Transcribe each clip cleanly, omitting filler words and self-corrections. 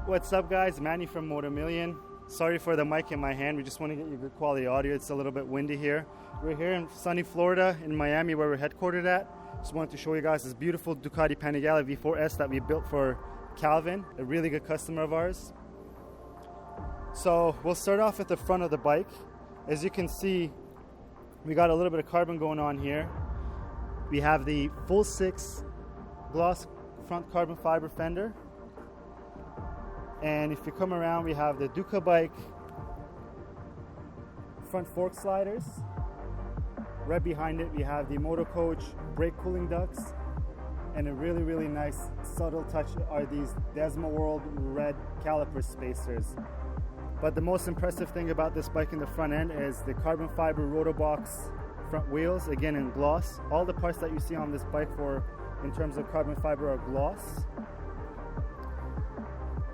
What's up guys, Manny from Motomillion. Sorry for the mic in my hand, we just want to get you good quality audio. It's a little bit windy here. We're here in sunny Florida, in Miami, where we're headquartered at. Just wanted to show you guys this beautiful Ducati Panigale V4S that we built for Calvin, a really good customer of ours. So we'll start off at the front of the bike. As you can see, we got a little bit of carbon going on here. We have the full 6 gloss front carbon fiber fender. And if you come around, we have the Duca bike front fork sliders. Right behind it, we have the Moto Coach brake cooling ducts. And a really, really nice subtle touch are these Desmo World red caliper spacers. But the most impressive thing about this bike in the front end is the carbon fiber Rotobox front wheels, again in gloss. All the parts that you see on this bike in terms of carbon fiber are gloss.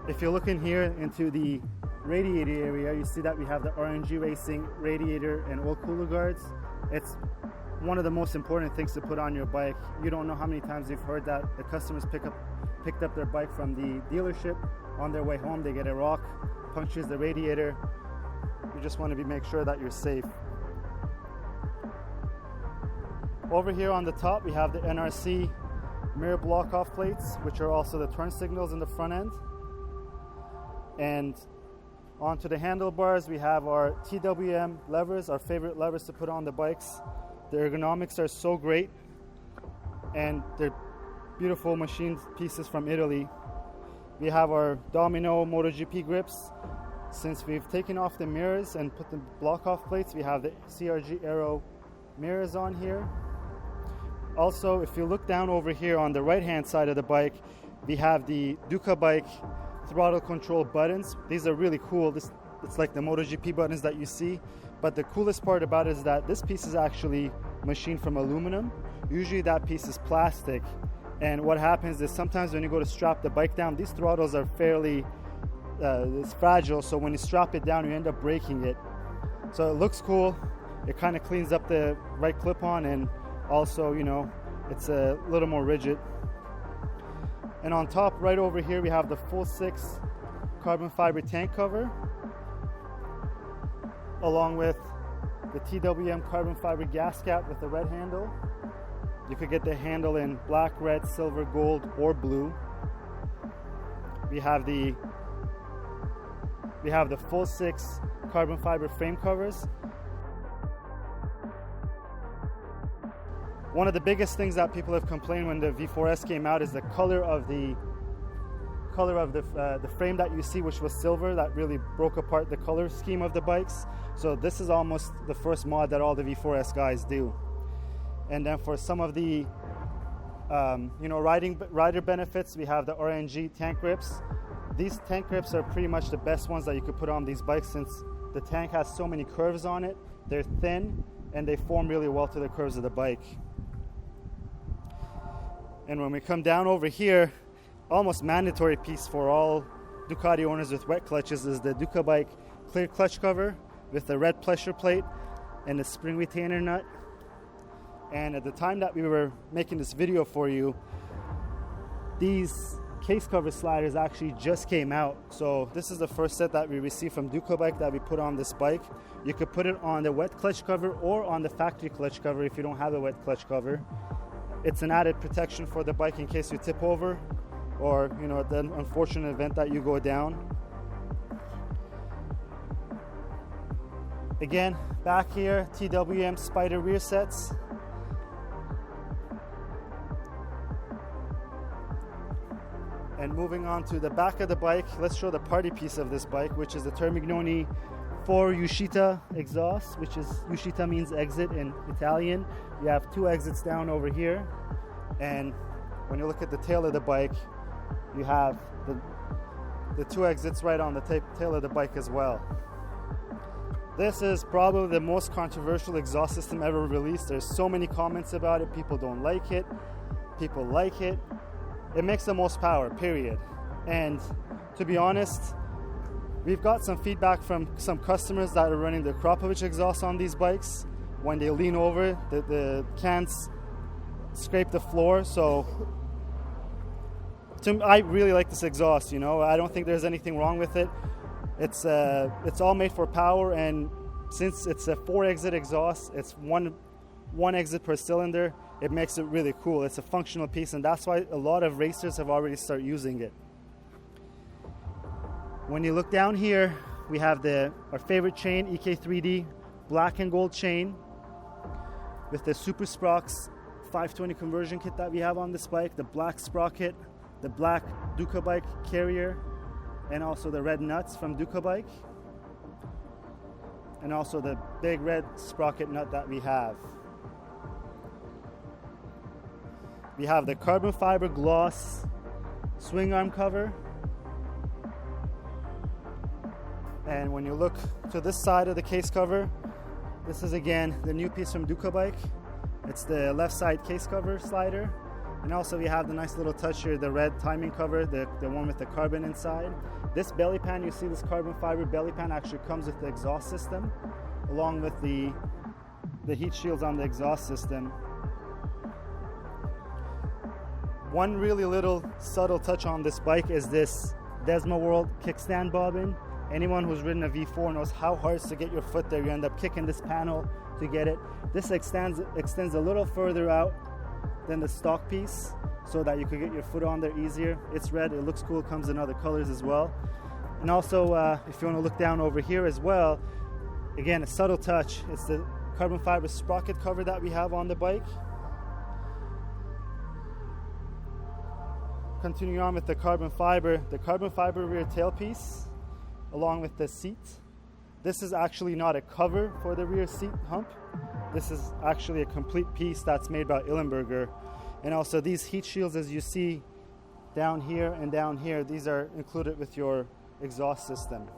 If you look in here into the radiator area, you see that we have the RNG Racing radiator and oil cooler guards. It's one of the most important things to put on your bike. You don't know how many times you've heard that the customers picked up their bike from the dealership. On their way home, they get a rock, punctures the radiator. You just want to make sure that you're safe. Over here on the top, we have the NRC mirror block-off plates, which are also the turn signals in the front end. And onto the handlebars, we have our TWM levers, our favorite levers to put on the bikes. The ergonomics are so great, and they're beautiful machined pieces from Italy. We have our Domino MotoGP grips. Since we've taken off the mirrors and put the block-off plates, we have the CRG Aero mirrors on here. Also, if you look down over here on the right-hand side of the bike, we have the Duca bike throttle control buttons. These are really cool. It's like the MotoGP buttons that you see, but the coolest part about it is that this piece is actually machined from aluminum. Usually that piece is plastic, and what happens is sometimes when you go to strap the bike down, these throttles are fairly it's fragile, so when you strap it down you end up breaking it. So it looks cool, it kind of cleans up the right clip-on, and also, you know, it's a little more rigid. And on top, right over here, we have the full 6 carbon fiber tank cover, along with the TWM carbon fiber gas cap with the red handle. You could get the handle in black, red, silver, gold, or blue. We have the full 6 carbon fiber frame covers. One of the biggest things that people have complained when the V4S came out is the color of the frame that you see, which was silver. That really broke apart the color scheme of the bikes. So this is almost the first mod that all the V4S guys do. And then for some of the rider benefits, we have the RNG tank grips. These tank grips are pretty much the best ones that you could put on these bikes, since the tank has so many curves on it. They're thin and they form really well to the curves of the bike. And when we come down over here, almost mandatory piece for all Ducati owners with wet clutches is the Duca bike clear clutch cover with the red pressure plate and the spring retainer nut. And at the time that we were making this video for you, these case cover sliders actually just came out. So this is the first set that we received from Duca bike that we put on this bike. You could put it on the wet clutch cover or on the factory clutch cover if you don't have a wet clutch cover. It's an added protection for the bike in case you tip over. or the unfortunate event that you go down. Again, back here, TWM Spider rear sets. And moving on to the back of the bike, let's show the party piece of this bike, which is the Termignoni 4 uscita exhaust, which is, uscita means exit in Italian. You have 2 exits down over here, and when you look at the tail of the bike, you have the 2 exits right on the tail of the bike as well. This is probably the most controversial exhaust system ever released. There's so many comments about it. People don't like it, people like it. It makes the most power, period. And to be honest, we've got some feedback from some customers that are running the Krapovic exhaust on these bikes. When they lean over, the cans scrape the floor. So I really like this exhaust. I don't think there's anything wrong with it. It's all made for power, and since it's a 4-exit exhaust, it's one exit per cylinder. It makes it really cool. It's a functional piece, and that's why a lot of racers have already started using it. When you look down here, we have our favorite chain, EK3D black and gold chain with the Super Sprox 520 conversion kit that we have on this bike, the black sprocket, the black Ducati carrier, and also the red nuts from Ducati, and also the big red sprocket nut that we have. We have the carbon fiber gloss swing arm cover. And when you look to this side of the case cover, this is again the new piece from Ducati. It's the left side case cover slider. And also we have the nice little touch here, the red timing cover, the one with the carbon inside. This belly pan, you see this carbon fiber belly pan actually comes with the exhaust system, along with the heat shields on the exhaust system. One really little subtle touch on this bike is this Desmo World kickstand bobbin. Anyone who's ridden a V4 knows how hard it is to get your foot there. You end up kicking this panel to get it. This extends a little further out than the stock piece so that you could get your foot on there easier. It's red, it looks cool, it comes in other colors as well. And also, if you want to look down over here as well, again, a subtle touch. It's the carbon fiber sprocket cover that we have on the bike. Continuing on with the carbon fiber rear tailpiece, along with the seat. This is actually not a cover for the rear seat hump. This is actually a complete piece that's made by Illenberger. And also these heat shields, as you see down here and down here, these are included with your exhaust system.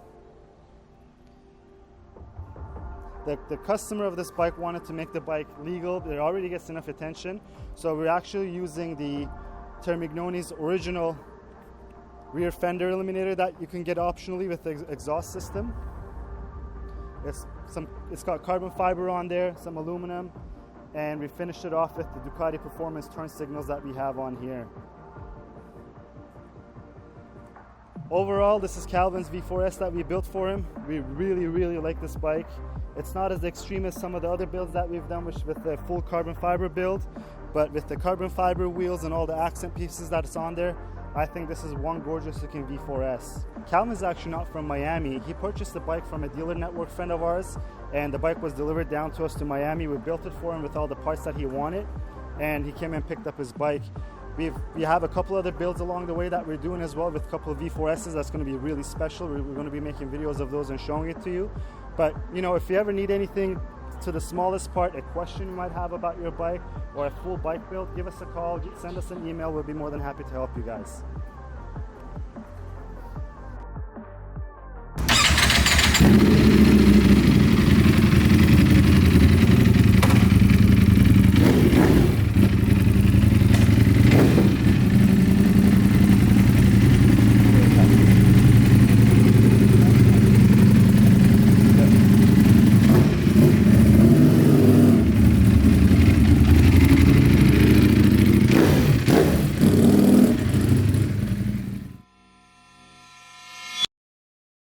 The customer of this bike wanted to make the bike legal. It already gets enough attention. So we're actually using the Termignoni's original rear fender eliminator that you can get optionally with the exhaust system. It's got carbon fiber on there, some aluminum, and we finished it off with the Ducati Performance turn signals that we have on here. Overall, this is Calvin's V4S that we built for him. We really, really like this bike. It's not as extreme as some of the other builds that we've done with the full carbon fiber build, but with the carbon fiber wheels and all the accent pieces that it's on there, I think this is one gorgeous looking V4S. Calvin's actually not from Miami. He purchased the bike from a dealer network friend of ours, and the bike was delivered down to us to Miami. We built it for him with all the parts that he wanted, and he came and picked up his bike. We have a couple other builds along the way that we're doing as well with a couple of V4Ss. That's going to be really special. We're going to be making videos of those and showing it to you. But if you ever need anything to the smallest part, a question you might have about your bike or a full bike build, give us a call, send us an email. We'll be more than happy to help you guys.